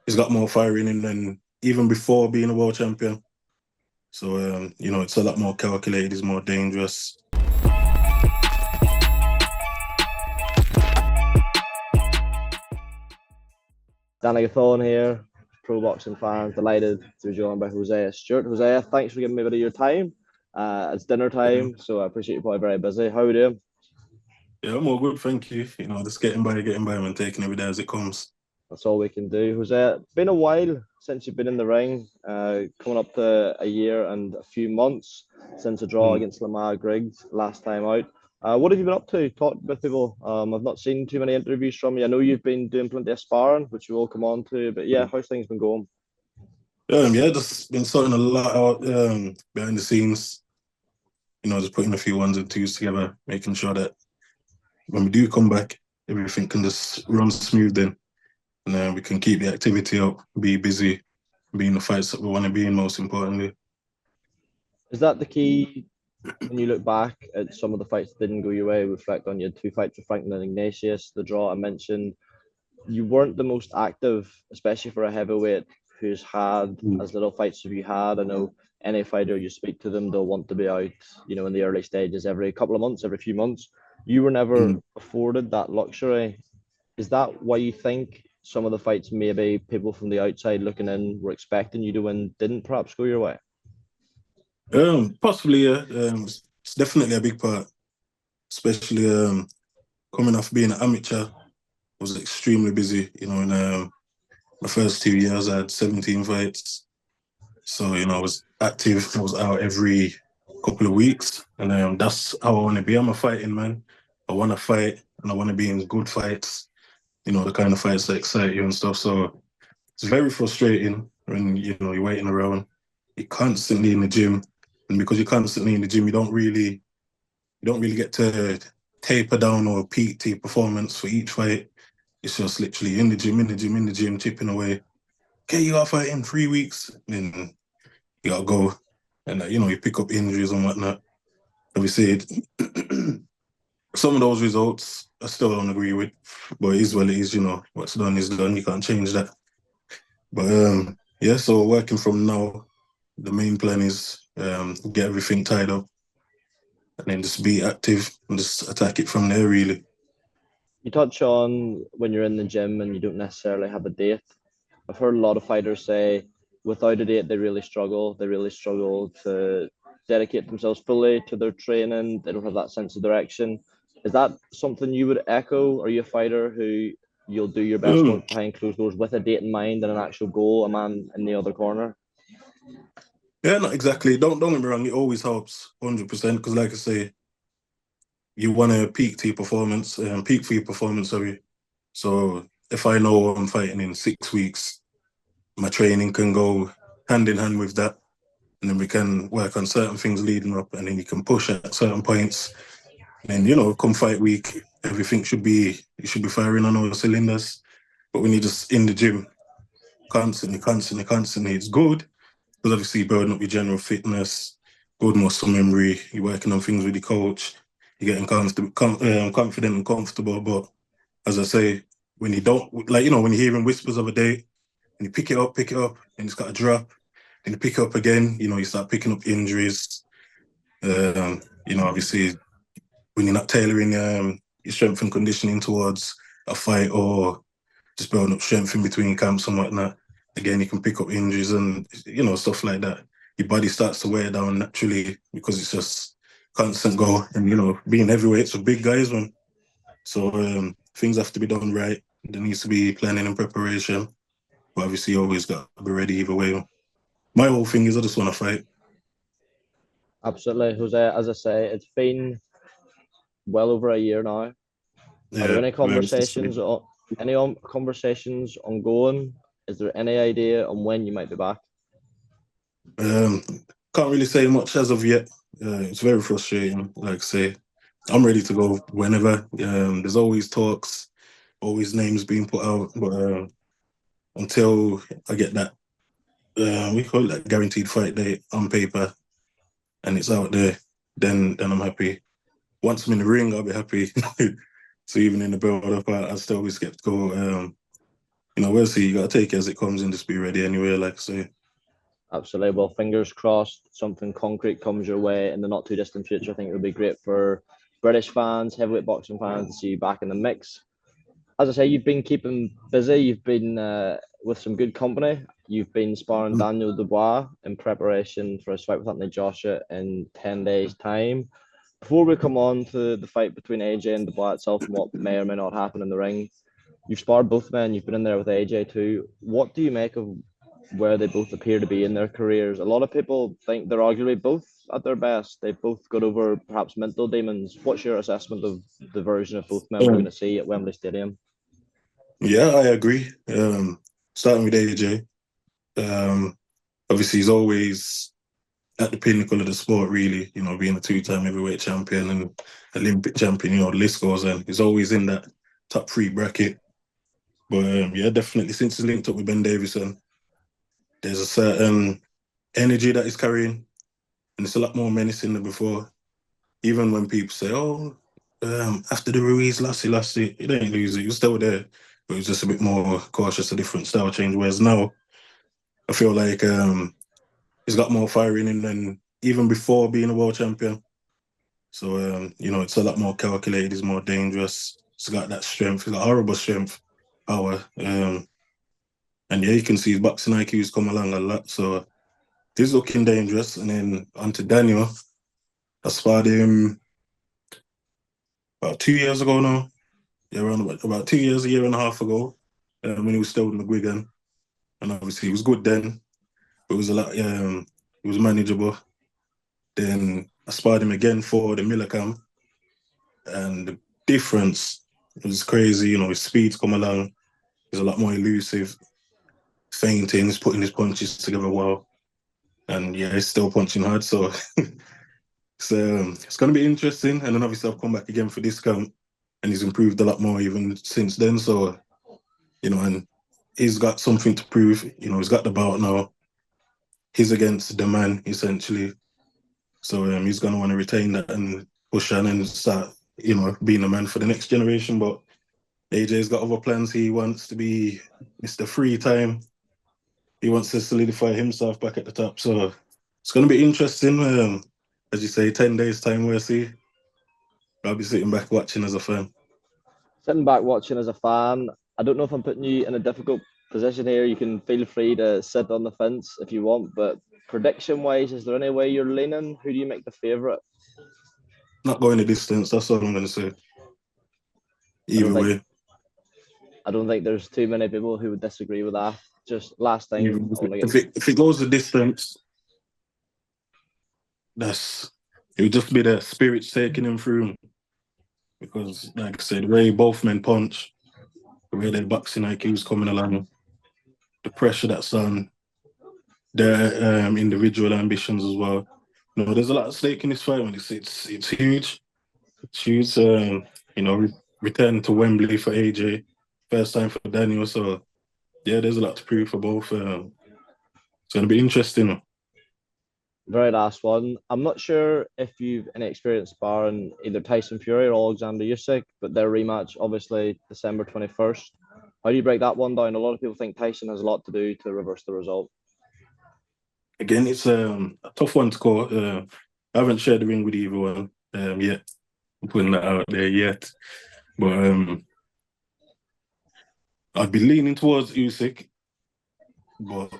he's got more fire in him than even before being a world champion. So it's a lot more calculated. He's more dangerous. Danny Gathon here, pro boxing fans, delighted to be joined by Hosea Stewart. Hosea, thanks for giving me a bit of your time. It's dinner Yeah, time, so I appreciate you're probably very busy. How are you doing? yeah, I'm all good, thank you. Just getting by, and taking every day as it comes. That's all we can do. Hosea, been a while since you've been in the ring, coming up to a year and a few months since a draw Mm. against Lamar Griggs last time out. What have you been up to? Talk with people. I've not seen too many interviews from you. I know you've been doing plenty of sparring, which we will come on to, but yeah, how's things been going? Yeah, just been sorting a lot out behind the scenes. Just putting a few ones and twos together, making sure that when we do come back, everything can just run smooth then. And we can keep the activity up, be busy, be in the fights that we want to be in, most importantly. Is that the key when you look back at some of the fights that didn't go your way? Reflect on your two fights with Franklin and Ignatius, the draw I mentioned. You weren't the most active, especially for a heavyweight who's had Mm. as little fights as you had. I know any fighter you speak to them, they'll want to be out, in the early stages every couple of months, every few months. You were never Mm. afforded that luxury. Is that why you think some of the fights maybe people from the outside looking in were expecting you to win didn't perhaps go your way? Possibly, yeah. It's definitely a big part, especially coming off being an amateur. I was extremely busy. In my first 2 years, I had 17 fights. So, I was active. I was out every couple of weeks. And that's how I want to be. I'm a fighting man. I want to fight and I want to be in good fights, the kind of fights that excite you and stuff. So it's very frustrating when, you're waiting around. You're constantly in the gym. And because you're constantly in the gym, you don't really get to taper down or peak to your performance for each fight. It's just literally in the gym, in the gym, in the gym, chipping away. Okay, you got to fight in 3 weeks. Then you gotta go, and you pick up injuries and whatnot. Obviously, some of those results I still don't agree with, but it is what it is. What's done is done. You can't change that. But yeah. So working from now, the main plan is get everything tied up and then just be active and just attack it from there. Really. You touch on when you're in the gym and you don't necessarily have a date. I've heard a lot of fighters say without a date, they really struggle. They really struggle to dedicate themselves fully to their training. They don't have that sense of direction. Is that something you would echo? Are you a fighter who you'll do your best Um, work behind closed doors with a date in mind and an actual goal, a man in the other corner? yeah, not exactly. Don't get me wrong. It always helps, 100%. Because like I say, you want to peak to your performance, peak for your performance. Sorry. So if I know I'm fighting in 6 weeks, my training can go hand in hand with that. And then we can work on certain things leading up, and then you can push at certain points. And come fight week, everything you should be firing on all cylinders. But when you're just in the gym constantly, constantly, constantly, it's good because obviously building up your general fitness, good muscle memory. You're working on things with your coach. You're getting confident and comfortable. But as I say, when you don't like, when you're hearing whispers of a date, and you pick it up, and it's got a drop, and you pick it up again, you start picking up injuries. Obviously, when you're not tailoring your strength and conditioning towards a fight or just building up strength in between camps and whatnot, again, you can pick up injuries and, stuff like that. Your body starts to wear down naturally because it's just constant go. And, being heavyweights with big guys, man. So things have to be done right. There needs to be planning and preparation. But obviously, you always got to be ready either way. My whole thing is I just want to fight. Absolutely, Jose. As I say, it's been well over a year now. Are there Yeah, any very interesting. conversations ongoing? Is there any idea on when you might be back? Um, can't really say much as of yet. It's very frustrating. Like I say, I'm ready to go whenever. There's always talks, always names being put out, but until I get that, we call it that guaranteed fight date on paper, and it's out there, then I'm happy. Once I'm in the ring, I'll be happy. So even in the build up, I still be skeptical. we'll see. You got to take it as it comes and just be ready anyway, like I say. Absolutely. Well, fingers crossed, something concrete comes your way in the not too distant future. I think it would be great for British fans, heavyweight boxing fans to see you back in the mix. As I say, you've been keeping busy. You've been with some good company. You've been sparring Daniel Dubois in preparation for a fight with Anthony Joshua in 10 days' time. Before we come on to the fight between AJ and Dubois itself and what may or may not happen in the ring, you've sparred both men. You've been in there with AJ too. What do you make of where they both appear to be in their careers? A lot of people think they're arguably both at their best. They've both got over perhaps mental demons. What's your assessment of the version of both men we're going to see at Wembley Stadium? Yeah, I agree. Starting with AJ, obviously he's always at the pinnacle of the sport, really, being a two-time heavyweight champion and Olympic champion, the list goes on. He's always in that top three bracket. But yeah, definitely since he's linked up with Ben Davison, there's a certain energy that he's carrying, and it's a lot more menacing than before. Even when people say, "Oh, after the Ruiz lost, he lost it," he didn't lose it. He was still there, but it was just a bit more cautious, a different style change. Whereas now, I feel like he's got more fire in him than even before being a world champion. So it's a lot more calculated. He's more dangerous. He's got that strength. He's got horrible strength, power. And yeah, you can see his boxing IQ's come along a lot. So he's looking dangerous. And then onto Daniel. I sparred him about 2 years ago now. Yeah, around about 2 years, a year and a half ago, when he was still with McGuigan. And obviously he was good then. But it was a lot, it was manageable. Then I sparred him again for the Miller camp. And the difference was crazy. His speed's come along. He's a lot more elusive, feinting, he's putting his punches together well. And yeah, he's still punching hard. So it's going to be interesting. And then obviously I've come back again for this camp and he's improved a lot more even since then. So, and he's got something to prove. He's got the belt now. He's against the man, essentially. So he's going to want to retain that and push on and start, being the man for the next generation. But AJ's got other plans. He wants to be Mr. Free Time. He wants to solidify himself back at the top. So it's going to be interesting. As you say, 10 days' time, we'll see. I'll be sitting back watching as a fan. Sitting back watching as a fan, I don't know if I'm putting you in a difficult position here. You can feel free to sit on the fence if you want, but prediction wise, is there any way you're leaning? Who do you make the favourite? Not going the distance, that's all I'm going to say. Either way. I don't think there's too many people who would disagree with that. Just last thing. If it goes the distance, it would just be the spirits taking him through. Because, like I said, the way both men punch, the way their boxing IQ's coming along, the pressure that's on their individual ambitions as well. There's a lot at stake in this fight. It's huge. It's huge. Return to Wembley for AJ, first time for Daniel. So, yeah, there's a lot to prove for both. It's going to be interesting. Very last one. I'm not sure if you've any experience sparring either Tyson Fury or Alexander Usyk, but their rematch, obviously, December 21st. How do you break that one down? A lot of people think Tyson has a lot to do to reverse the result. Again, it's a tough one to call. I haven't shared the ring with either one yet. I'm putting that out there yet. But I'd be leaning towards Usyk. But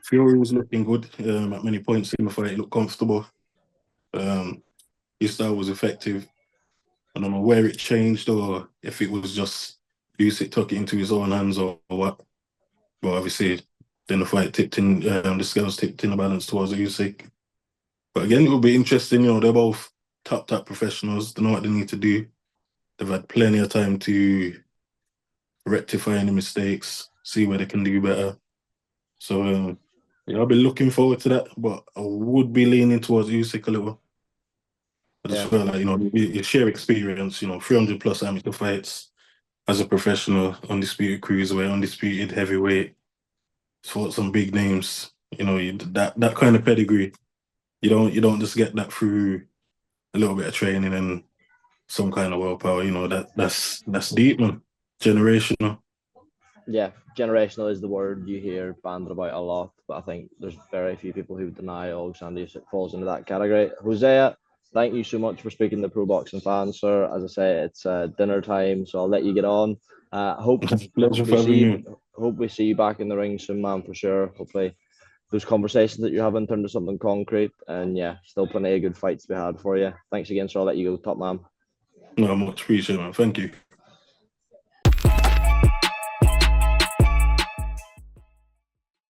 Fury was looking good at many points in the fight. He looked comfortable. His style was effective. I don't know where it changed or if it was just Usyk took it into his own hands or what. But obviously, then the fight tipped in, the scales tipped in the balance towards Usyk. But again, it will be interesting. They're both top professionals. They know what they need to do. They've had plenty of time to rectify any mistakes, see where they can do better. So, yeah, I'll be looking forward to that. But I would be leaning towards Usyk a little. I just feel like, you share experience, 300 plus amateur fights as a professional, undisputed cruiserweight, undisputed heavyweight, fought some big names, that kind of pedigree. You don't just get that through a little bit of training and some kind of willpower. That's deep, man. Generational. Yeah, generational is the word you hear banded about a lot, but I think there's very few people who deny Alexander Usyk falls into that category. Hosea, thank you so much for speaking to pro boxing fans, sir. As I say, it's dinner time, so I'll let you get on. Hope Pleasure we for having see me. hope we see you back in the ring soon, man, for sure. Hopefully, those conversations that you're having turn to something concrete, and yeah, still plenty of good fights to be had for you. Thanks again, sir. I'll let you go, top man. No, much appreciated, man. Thank you.